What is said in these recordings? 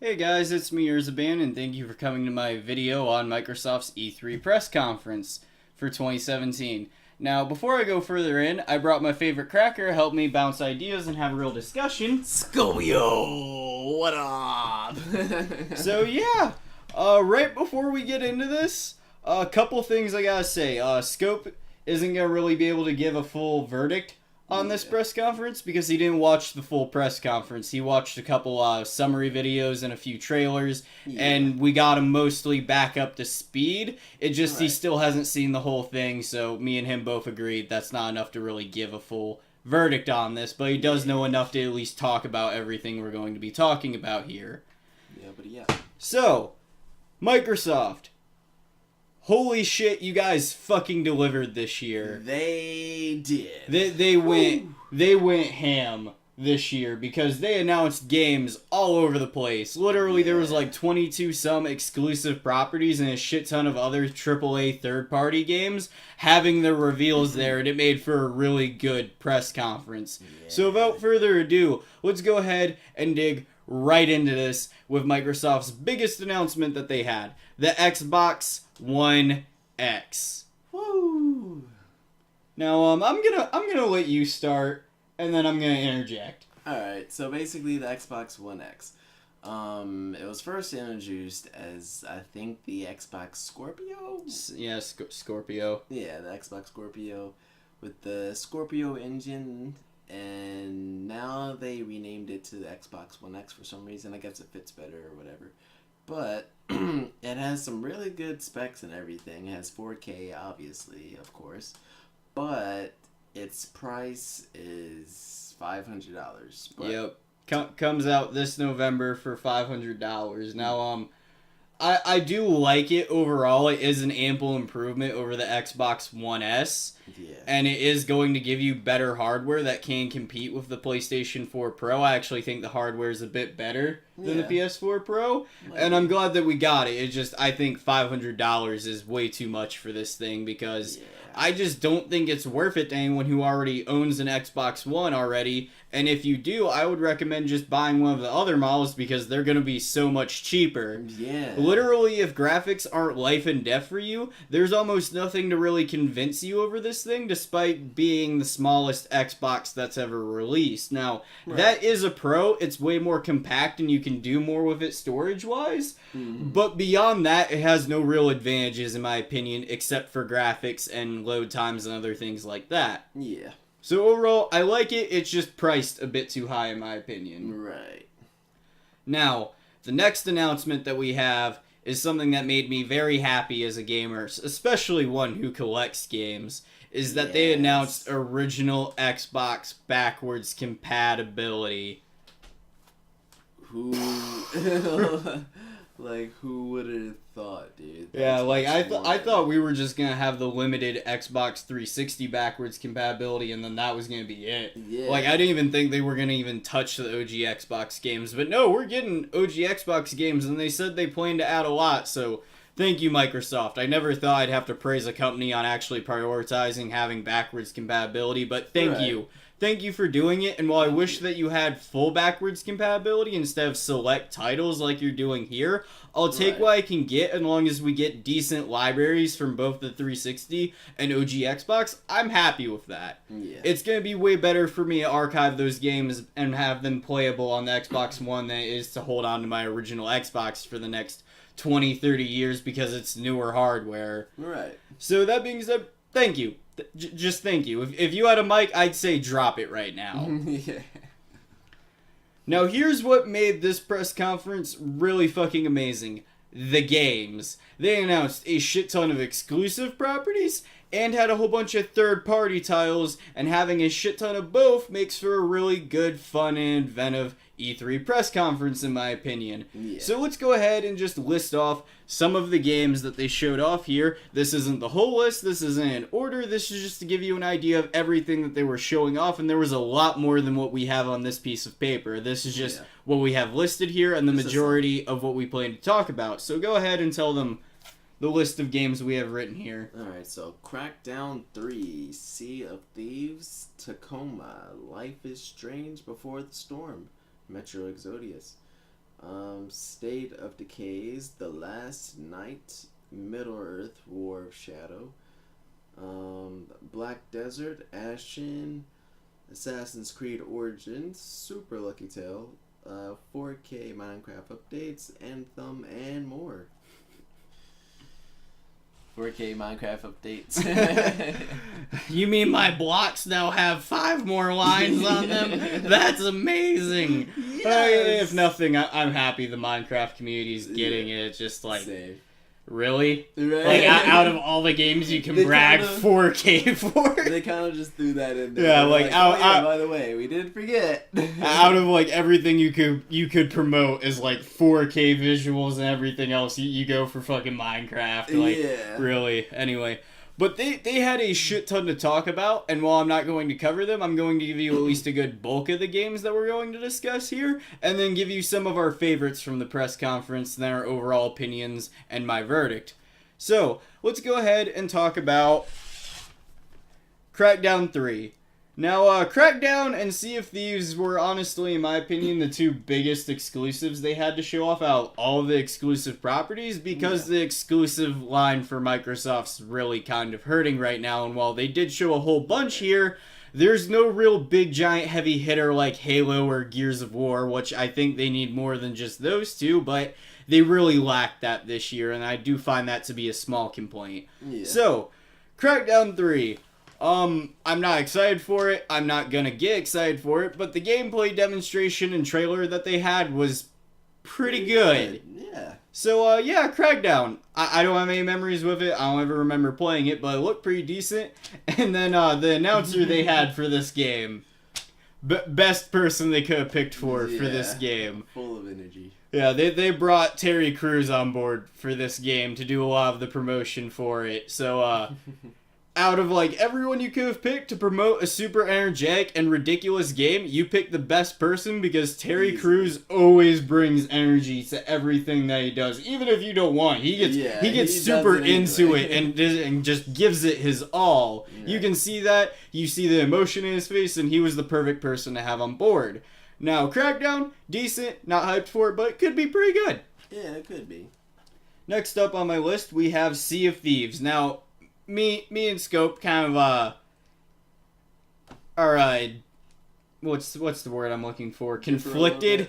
Hey guys, it's me Urzaban, and thank you for coming to my video on Microsoft's E3 press conference for 2017. Now, before I go further in, I brought my favorite cracker to help me bounce ideas and have a real discussion. Scopeo, what up? So yeah, right before we get into this, a couple things I gotta say. Scope isn't gonna really be able to give a full verdict on this press conference because he didn't watch the full press conference. He watched a couple summary videos and a few trailers, and we got him mostly back up to speed. It just he still hasn't seen the whole thing, so me and him both agreed that's not enough to really give a full verdict on this, but he does know enough to at least talk about everything we're going to be talking about here. Yeah. So, Microsoft. Holy shit, you guys fucking delivered this year. They did. They went ham this year because they announced games all over the place. Literally, there was like 22 some exclusive properties and a shit ton of other AAA third-party games having their reveals there, and it made for a really good press conference. So without further ado, let's go ahead and dig right into this with Microsoft's biggest announcement that they had. The Xbox One X. Woo! Now, I'm gonna let you start, and then I'm gonna interject. Alright, so basically the Xbox One X. It was first introduced as, I think, the Xbox Scorpio? Yeah, Scorpio. Yeah, the Xbox Scorpio with the Scorpio engine, and now they renamed it to the Xbox One X for some reason. I guess it fits better or whatever. But it has some really good specs and everything. It has 4K, obviously, of course. But its price is $500. Yep. Comes out this November for $500. Now, I do like it overall. It is an ample improvement over the Xbox One S. Yeah. And it is going to give you better hardware that can compete with the PlayStation 4 Pro. I actually think the hardware is a bit better than the PS4 Pro. And I'm glad that we got it. It just, I think $500 is way too much for this thing because I just don't think it's worth it to anyone who already owns an Xbox One already. And if you do, I would recommend just buying one of the other models because they're going to be so much cheaper. Yeah. Literally, if graphics aren't life and death for you, there's almost nothing to really convince you over this thing, despite being the smallest Xbox that's ever released. Now, that is a pro. It's way more compact and you can do more with it storage-wise. But beyond that, it has no real advantages, in my opinion, except for graphics and load times and other things like that. Yeah. So overall, I like it. It's just priced a bit too high, in my opinion. Right. Now, the next announcement that we have is something that made me very happy as a gamer, especially one who collects games, is that they announced original Xbox backwards compatibility. Who who would have thought, dude? Yeah, like I thought we were just gonna have the limited Xbox 360 backwards compatibility, and then that was gonna be it. Yeah. Like I didn't even think they were gonna even touch the OG Xbox games, but no, we're getting OG Xbox games, and they said they plan to add a lot. So thank you, Microsoft. I never thought I'd have to praise a company on actually prioritizing having backwards compatibility, but thank you. Thank you for doing it, and while I wish that you had full backwards compatibility instead of select titles like you're doing here, I'll take what I can get as long as we get decent libraries from both the 360 and OG Xbox. I'm happy with that. Yeah. It's going to be way better for me to archive those games and have them playable on the Xbox One than it is to hold on to my original Xbox for the next 20, 30 years because it's newer hardware. Right. So that being said, thank you. Just thank you. If you had a mic, I'd say drop it right now. Yeah. Now here's what made this press conference really fucking amazing. The games. They announced a shit ton of exclusive properties and had a whole bunch of third-party titles, and having a shit ton of both makes for a really good, fun, and inventive E3 press conference, in my opinion. Yeah. So let's go ahead and just list off some of the games that they showed off here. This isn't the whole list, this isn't in order, this is just to give you an idea of everything that they were showing off, and there was a lot more than what we have on this piece of paper. This is just what we have listed here, and the majority of what we plan to talk about. So go ahead and tell them the list of games we have written here. Alright, so Crackdown 3, Sea of Thieves, Tacoma, Life is Strange Before the Storm, Metro Exodus, State of Decays, The Last Night, Middle Earth, War of Shadow, Black Desert, Ashen, Assassin's Creed Origins, Super Lucky Tale, 4K Minecraft updates, Anthem, and more. 4K Minecraft updates. You mean my blocks now have 5 more lines on them? That's amazing. Yes. If nothing, I'm happy the Minecraft community's getting it. It's just like, Same. really? Right? Like, out of all the games you can They brag kinda- 4K for? They kind of just threw that in there. Yeah, They're like, oh, yeah, by the way, we did forget. Out of like everything you could promote is like 4K visuals and everything else, you go for fucking Minecraft. Like, Yeah. really. Anyway. But they had a shit ton to talk about, and while I'm not going to cover them, I'm going to give you at least a good bulk of the games that we're going to discuss here, and then give you some of our favorites from the press conference, and then our overall opinions, and my verdict. So, let's go ahead and talk about Crackdown 3. Now, Crackdown and Sea of Thieves were honestly, in my opinion, the 2 biggest exclusives they had to show off out of all the exclusive properties, because the exclusive line for Microsoft's really kind of hurting right now, and while they did show a whole bunch here, there's no real big giant heavy hitter like Halo or Gears of War, which I think they need more than just those 2, but they really lacked that this year, and I do find that to be a small complaint. Yeah. So, Crackdown 3. I'm not excited for it. I'm not gonna get excited for it, but the gameplay demonstration and trailer that they had was pretty good. Yeah. So, yeah, Crackdown. I don't have any memories with it. I don't ever remember playing it, but it looked pretty decent. And then, the announcer they had for this game. Best person they could have picked for this game. Full of energy. Yeah, they brought Terry Crews on board for this game to do a lot of the promotion for it. So, out of like everyone you could have picked to promote a super energetic and ridiculous game, you picked the best person because Terry Crews always brings energy to everything that he does. Even if you don't want, he gets super into it and just gives it his all. Yeah. You can see that. You see the emotion in his face, and he was the perfect person to have on board. Now, Crackdown, decent, not hyped for it, but it could be pretty good. Yeah, it could be. Next up on my list, we have Sea of Thieves. Now, me and Scope kind of are what's the word I'm looking for? Conflicted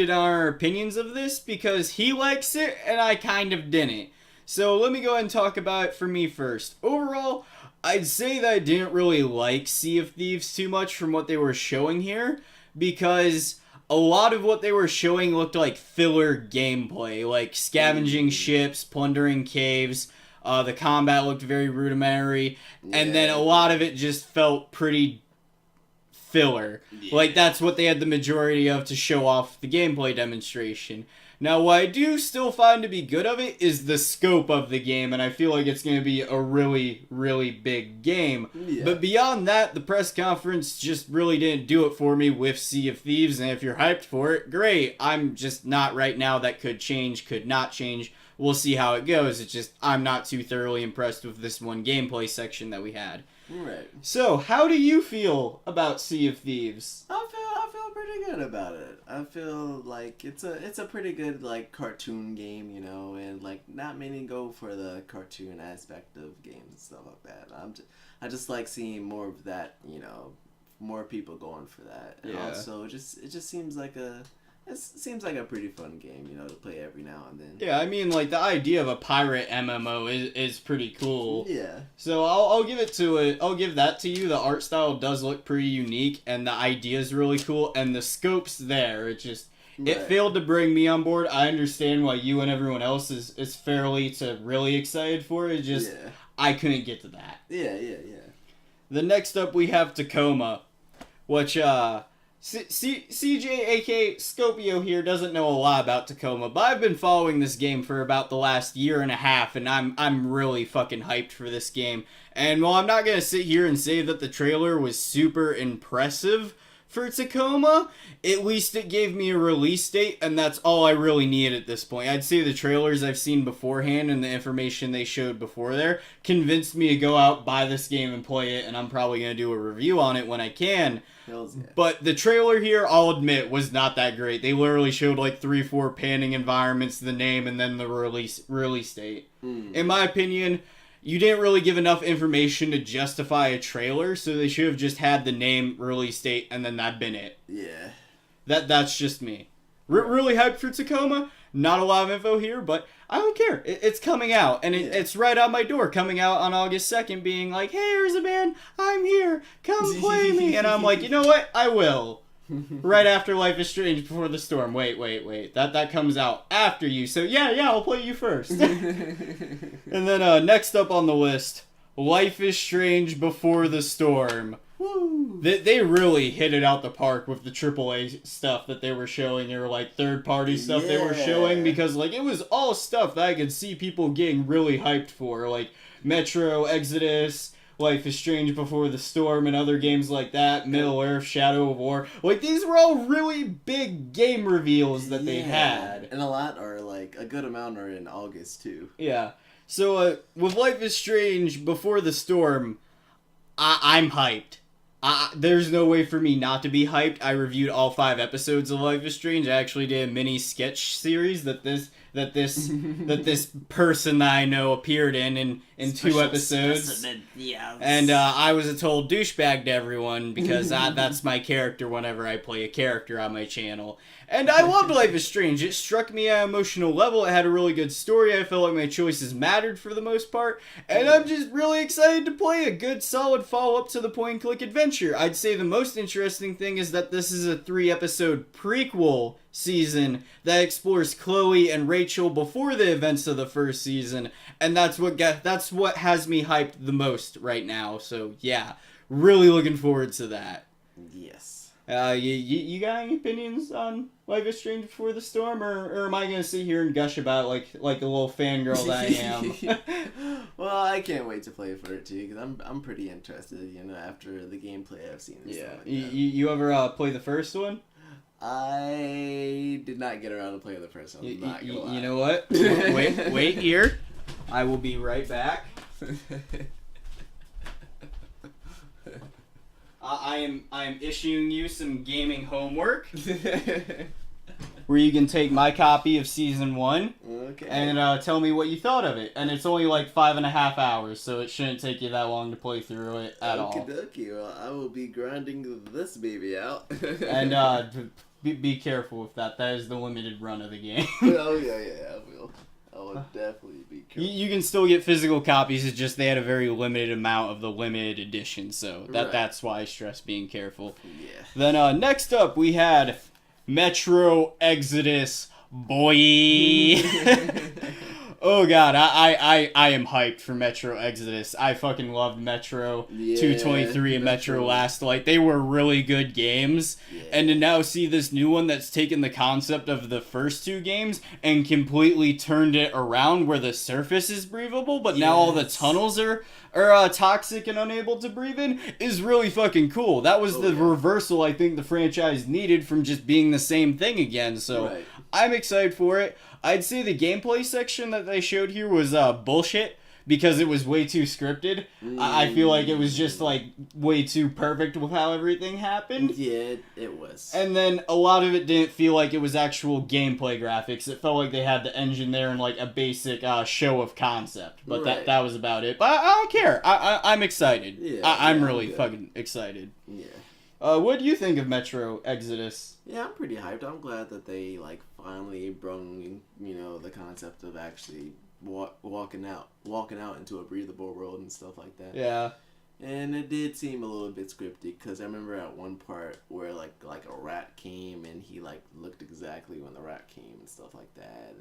on our opinions of this because he likes it and I kind of didn't. So let me go ahead and talk about it for me first. Overall, I'd say that I didn't really like Sea of Thieves too much from what they were showing here because a lot of what they were showing looked like filler gameplay, like scavenging ships, plundering caves. The combat looked very rudimentary, and then a lot of it just felt pretty filler. Yeah. Like, that's what they had the majority of to show off the gameplay demonstration. Now, what I do still find to be good of it is the scope of the game, and I feel like it's going to be a really, really big game. Yeah. But beyond that, the press conference just really didn't do it for me with Sea of Thieves, and if you're hyped for it, great. I'm just not right now. That could change, could not change. We'll see how it goes. It's just, I'm not too thoroughly impressed with this one gameplay section that we had. Right. So, how do you feel about Sea of Thieves? I feel pretty good about it. I feel like it's a pretty good, like, cartoon game, you know, and, like, not many go for the cartoon aspect of games and stuff like that. I just like seeing more of that, you know, more people going for that. And also, it just seems like it seems like a pretty fun game, you know, to play every now and then. Yeah, I mean, like, the idea of a pirate MMO is pretty cool. Yeah. So I'll give that to you. The art style does look pretty unique, and the idea is really cool, and the scope's there. It failed to bring me on board. I understand why you and everyone else is fairly to really excited for it. I couldn't get to that. Yeah. The next up, we have Tacoma, which, CJ, aka Scopeo here, doesn't know a lot about Tacoma, but I've been following this game for about the last year and a half, and I'm really fucking hyped for this game. And while I'm not gonna sit here and say that the trailer was super impressive, for Tacoma. At least it gave me a release date, and that's all I really need at this point. I'd say the trailers I've seen beforehand and the information they showed before there convinced me to go out, buy this game, and play it, and I'm probably going to do a review on it when I can. Yeah. But the trailer here, I'll admit, was not that great. They literally showed like 3-4 panning environments, the name, and then the release date. In my opinion, you didn't really give enough information to justify a trailer, so they should have just had the name, release date, and then that'd been it. Yeah. That's just me. Really hyped for Tacoma. Not a lot of info here, but I don't care. It's coming out, and it's right out my door, coming out on August 2nd, being like, hey, Urzaban, I'm here. Come play me. And I'm like, you know what? I will. Right after Life is Strange Before the Storm. Wait. That comes out after you. So yeah, I'll play you first. And then next up on the list, Life is Strange Before the Storm. Woo. They really hit it out the park with the AAA stuff that they were showing, or like third-party stuff they were showing, because like it was all stuff that I could see people getting really hyped for, like Metro Exodus, Life is Strange Before the Storm, and other games like that, Middle Earth, Shadow of War. Like, these were all really big game reveals that they had. And a lot are, like, a good amount are in August, too. Yeah. So, with Life is Strange Before the Storm, I'm hyped. There's no way for me not to be hyped. I reviewed all 5 episodes of Life is Strange. I actually did a mini sketch series that this person that I know appeared in 2 episodes. Yes. And I was a total douchebag to everyone because that's my character whenever I play a character on my channel. And I loved Life is Strange. It struck me at an emotional level. It had a really good story. I felt like my choices mattered for the most part. And I'm just really excited to play a good, solid follow-up to the point-and-click adventure. I'd say the most interesting thing is that this is a 3-episode prequel season that explores Chloe and Rachel before the events of the first season, and that's what has me hyped the most right now. So yeah, really looking forward to that. Yes. You got any opinions on Life is Strange Before the Storm, or am I gonna sit here and gush about it like a little fangirl that I am? Well, I can't wait to play for it too, because I'm pretty interested, after the gameplay I've seen. And stuff like that. You ever play the first one? I did not get around to playing the first one. You know what? Wait here. I will be right back. I am issuing you some gaming homework, where you can take my copy of Season 1 and tell me what you thought of it. And it's only like 5.5 hours, so it shouldn't take you that long to play through it at all. Okie well, I will be grinding this baby out. And be careful with that. That is the limited run of the game. Oh, yeah, I will. I will definitely be careful. You can still get physical copies, it's just they had a very limited amount of the limited edition, so that's why I stress being careful. Yeah. Then next up we had Metro Exodus, boy. Oh god, I am hyped for Metro Exodus. I fucking loved Metro 223 and Metro Last Light. They were really good games. Yeah. And to now see this new one that's taken the concept of the first 2 games and completely turned it around where the surface is breathable, but now all the tunnels are toxic and unable to breathe in is really fucking cool. That was the reversal I think the franchise needed from just being the same thing again. So I'm excited for it. I'd say the gameplay section that they showed here was bullshit because it was way too scripted. I feel like it was just like way too perfect with how everything happened. Yeah, it was. And then a lot of it didn't feel like it was actual gameplay graphics. It felt like they had the engine there and like a basic show of concept. But that was about it. But I don't care. I'm excited. Yeah, I'm really fucking excited. Yeah. What do you think of Metro Exodus? Yeah, I'm pretty hyped. I'm glad that they finally brung the concept of actually walking out into a breathable world and stuff like that. Yeah. And it did seem a little bit scripted because I remember at one part where like a rat came and he looked exactly when the rat came and stuff like that,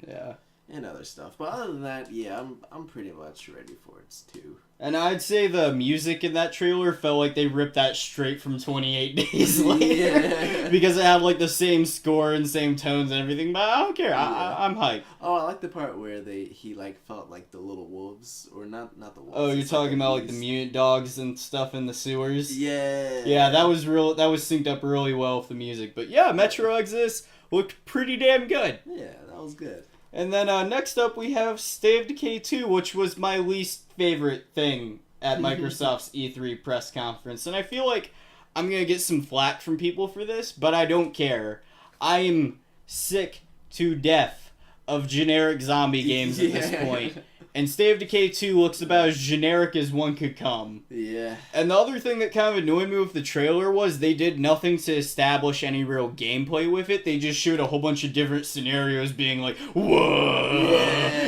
and and other stuff. But other than that, yeah, I'm pretty much ready for it too. And I'd say the music in that trailer felt like they ripped that straight from 28 Days Later. Yeah. Because it had like the same score and same tones and everything, but I don't care. Yeah. I'm hyped. Oh, I like the part where he like felt like the little wolves, or not the wolves. Oh, you're it's talking about like bees. the mutant dogs and stuff in the sewers? Yeah. Yeah, that was synced up really well with the music. But yeah, Metro Exodus looked pretty damn good. Yeah, that was good. And then next up we have State of Decay 2, which was my least favorite thing at Microsoft's E3 press conference. And I feel like I'm going to get some flack from people for this, but I don't care. I am sick to death of generic zombie games at this point. And State of Decay 2 looks about as generic as one could come. Yeah. And the other thing that kind of annoyed me with the trailer was they did nothing to establish any real gameplay with it. They just showed a whole bunch of different scenarios being like, whoa,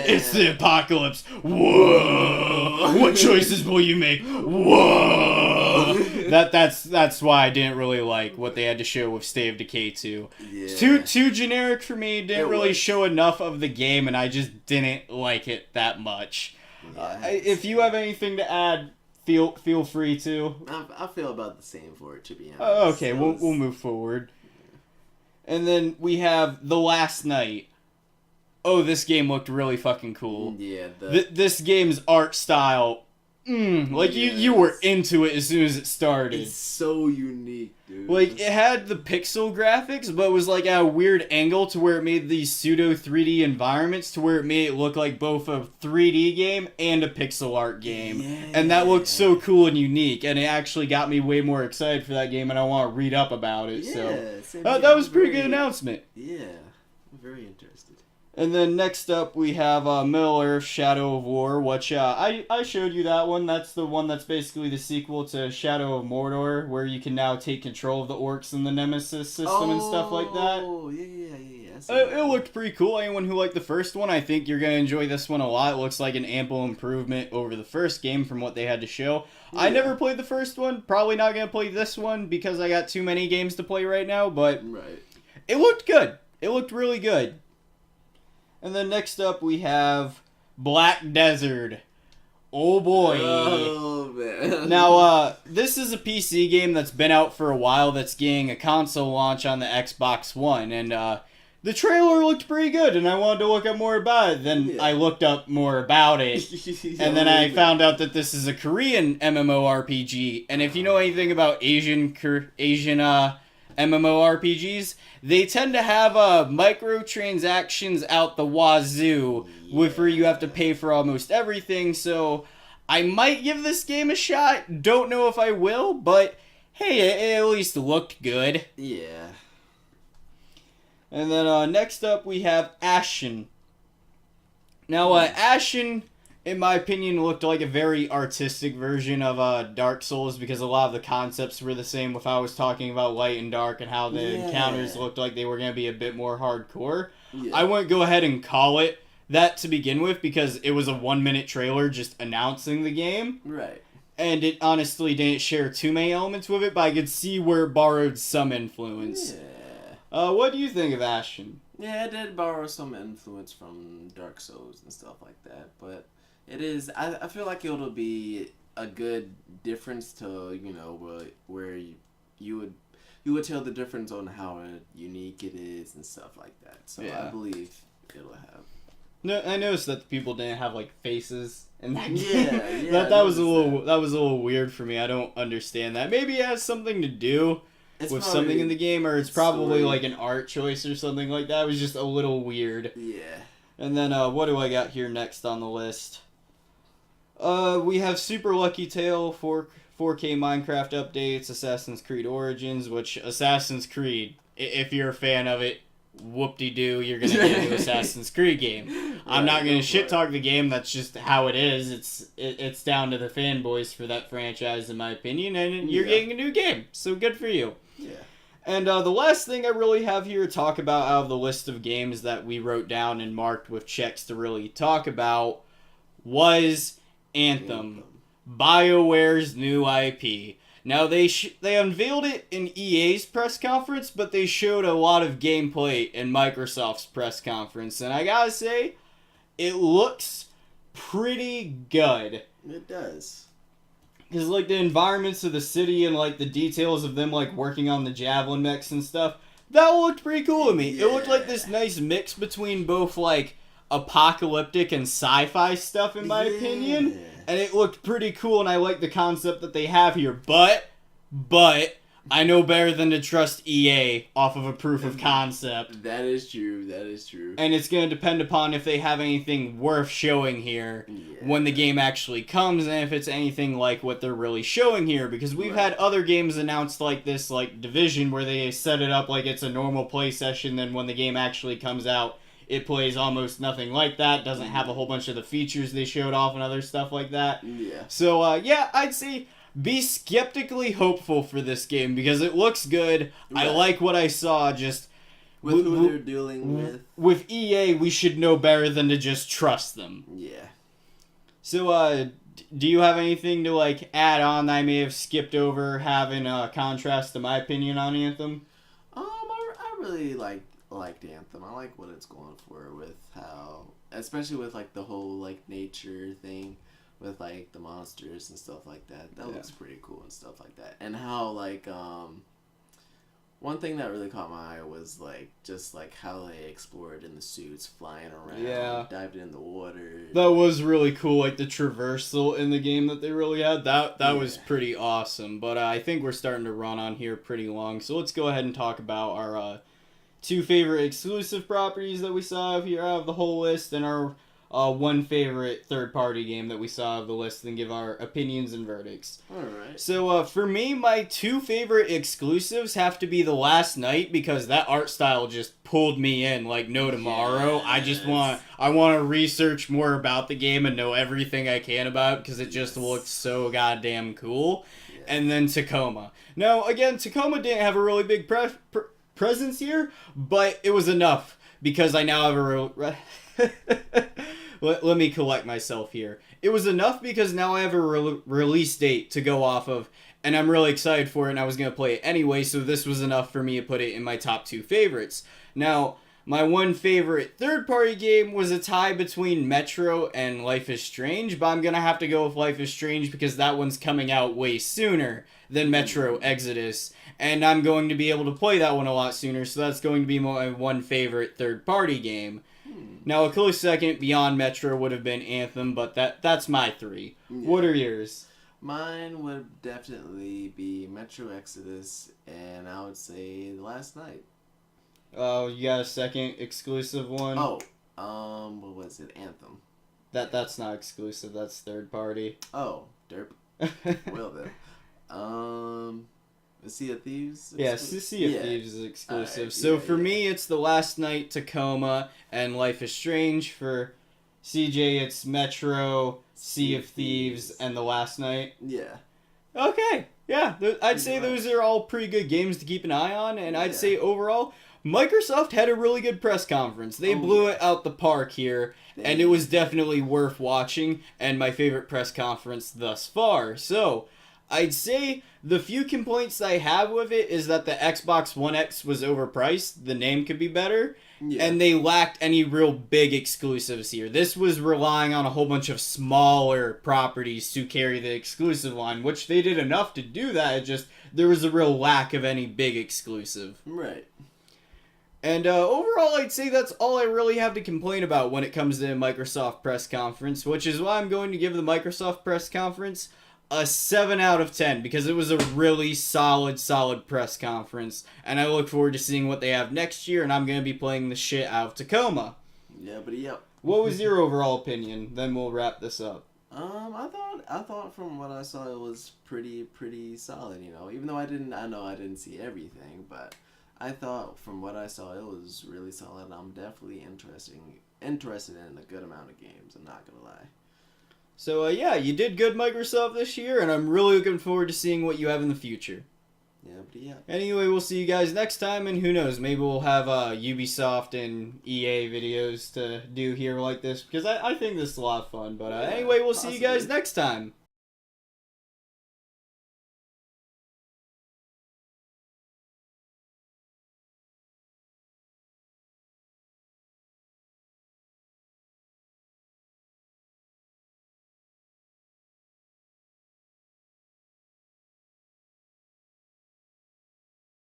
it's the apocalypse, whoa, what choices will you make, whoa. That's why I didn't really like what they had to show with State of Decay 2. Yeah. Too generic for me, didn't really show enough of the game, and I just didn't like it that much. Yeah, If you have anything to add, feel free to. I feel about the same for it, to be honest. Okay, we'll move forward. And then we have The Last Night. Oh, this game looked really fucking cool. Yeah. This game's art style, you were into it as soon as it started. It's so unique, dude. Like, it had the pixel graphics, but it was like at a weird angle to where it made these pseudo 3D environments to where it made it look like both a 3D game and a pixel art game. Yeah. And that looked so cool and unique, and it actually got me way more excited for that game, and I want to read up about it. So that was a pretty good announcement. Yeah, I'm very interested. And then next up we have Middle-earth Shadow of War, which I showed you that one. That's the one that's basically the sequel to Shadow of Mordor, where you can now take control of the orcs in the Nemesis system and stuff like that. Oh, yeah. It looked pretty cool. Anyone who liked the first one, I think you're going to enjoy this one a lot. It looks like an ample improvement over the first game from what they had to show. Yeah. I never played the first one. Probably not going to play this one because I got too many games to play right now, but it looked good. It looked really good. And then next up we have Black Desert. Oh boy. Oh man. Now, this is a PC game that's been out for a while that's getting a console launch on the Xbox One. And the trailer looked pretty good, and I wanted to look up more about it. Then I looked up more about it. And then I found out that this is a Korean MMORPG. And if you know anything about Asian MMORPGs, they tend to have microtransactions out the wazoo, with where you have to pay for almost everything, so I might give this game a shot. Don't know if I will, but hey, it at least looked good. Yeah. And then next up we have Ashen. Now, Ashen, in my opinion, looked like a very artistic version of Dark Souls, because a lot of the concepts were the same with how I was talking about light and dark and how the encounters looked like they were going to be a bit more hardcore. Yeah. I wouldn't go ahead and call it that to begin with, because it was a 1-minute trailer just announcing the game. Right. And it honestly didn't share too many elements with it, but I could see where it borrowed some influence. Yeah. What do you think of Ashen? Yeah, it did borrow some influence from Dark Souls and stuff like that, but it is. I feel like it'll be a good difference to where you would tell the difference on how unique it is and stuff like that. So I believe it'll have. No, I noticed that the people didn't have like faces in that game. Yeah. that was a little weird for me. I don't understand that. Maybe it has something to do with something in the game, or it's probably like an art choice or something like that. It was just a little weird. Yeah. And then what do I got here next on the list? We have Super Lucky Tale, 4K Minecraft updates, Assassin's Creed Origins, which Assassin's Creed, if you're a fan of it, whoop-de-doo, you're going to get a new Assassin's Creed game. I'm not going to shit-talk the game, that's just how it is. It's down to the fanboys for that franchise, in my opinion, and you're getting a new game, so good for you. Yeah. And the last thing I really have here to talk about out of the list of games that we wrote down and marked with checks to really talk about was Anthem, BioWare's new IP. Now, they unveiled it in EA's press conference, but they showed a lot of gameplay in Microsoft's press conference. And I gotta say, it looks pretty good. It does. Because, like, the environments of the city and, like, the details of them, like, working on the javelin mechs and stuff, that looked pretty cool to me. Yeah. It looked like this nice mix between both, like, apocalyptic and sci-fi stuff, in my opinion. And it looked pretty cool, and I like the concept that they have here. But, I know better than to trust EA off of a proof of concept. That is true. That is true. And it's going to depend upon if they have anything worth showing here when the game actually comes, and if it's anything like what they're really showing here. Because we've had other games announced like this, like Division, where they set it up like it's a normal play session, then when the game actually comes out, it plays almost nothing like that, doesn't have a whole bunch of the features they showed off and other stuff like that. Yeah. So, yeah, I'd say be skeptically hopeful for this game because it looks good. Right. I like what I saw. Just with who they're dealing with. With EA, we should know better than to just trust them. Yeah. So, do you have anything to like add on that I may have skipped over, having contrast to my opinion on Anthem? I really liked Anthem. I like what it's going for with how, especially with like the whole like nature thing. With like the monsters and stuff like that. That looks pretty cool and stuff like that. And how like one thing that really caught my eye was like just like how they explored in the suits, flying around, dived in the water. That was really cool, like the traversal in the game that they really had. That was pretty awesome. But I think we're starting to run on here pretty long. So let's go ahead and talk about our two favorite exclusive properties that we saw here out of the whole list, and our one favorite third-party game that we saw of the list, and give our opinions and verdicts. Alright. So, for me, my two favorite exclusives have to be The Last Night, because that art style just pulled me in like no tomorrow. Yes. I want to research more about the game and know everything I can about it, because it just looked so goddamn cool. Yes. And then Tacoma. Now, again, Tacoma didn't have a really big presence here, but it was enough, because I now have a Let me collect myself here. It was enough because now I have a release date to go off of, and I'm really excited for it, and I was going to play it anyway, so this was enough for me to put it in my top two favorites. Now, my one favorite third-party game was a tie between Metro and Life is Strange, but I'm going to have to go with Life is Strange because that one's coming out way sooner than Metro Exodus, and I'm going to be able to play that one a lot sooner, so that's going to be my one favorite third-party game. Now, a close second beyond Metro would have been Anthem, but that's my three. Yeah. What are yours? Mine would definitely be Metro Exodus, and I would say The Last Night. Oh, you got a second exclusive one? Oh, what was it? Anthem. That's not exclusive. That's third party. Oh, derp. Well then, Sea of Thieves? Yeah, Sea of Thieves is exclusive. Right, so for me, it's The Last Night, Tacoma, and Life is Strange. For CJ, it's Metro, Sea of Thieves, and The Last Night. Yeah. Okay. Yeah, I'd say those are all pretty good games to keep an eye on, and I'd say overall, Microsoft had a really good press conference. They blew it out the park here, and it was definitely worth watching, and my favorite press conference thus far. So, I'd say the few complaints I have with it is that the Xbox One X was overpriced, the name could be better, and they lacked any real big exclusives here. This was relying on a whole bunch of smaller properties to carry the exclusive line, which they did enough to do that, it just, there was a real lack of any big exclusive. Right. And overall, I'd say that's all I really have to complain about when it comes to Microsoft press conference, which is why I'm going to give the Microsoft press conference a 7 out of 10, because it was a really solid press conference, and I look forward to seeing what they have next year, and I'm going to be playing the shit out of Tacoma. Yeah, but yep. What was your overall opinion? Then we'll wrap this up. I thought from what I saw it was pretty solid, you know. Even though I know I didn't see everything, but I thought from what I saw it was really solid. I'm definitely interested in a good amount of games, I'm not gonna lie. So yeah, you did good, Microsoft, this year, and I'm really looking forward to seeing what you have in the future. Yeah, but yeah. Anyway, we'll see you guys next time, and who knows, maybe we'll have Ubisoft and EA videos to do here like this, because I think this is a lot of fun. But anyway, we'll see you guys next time.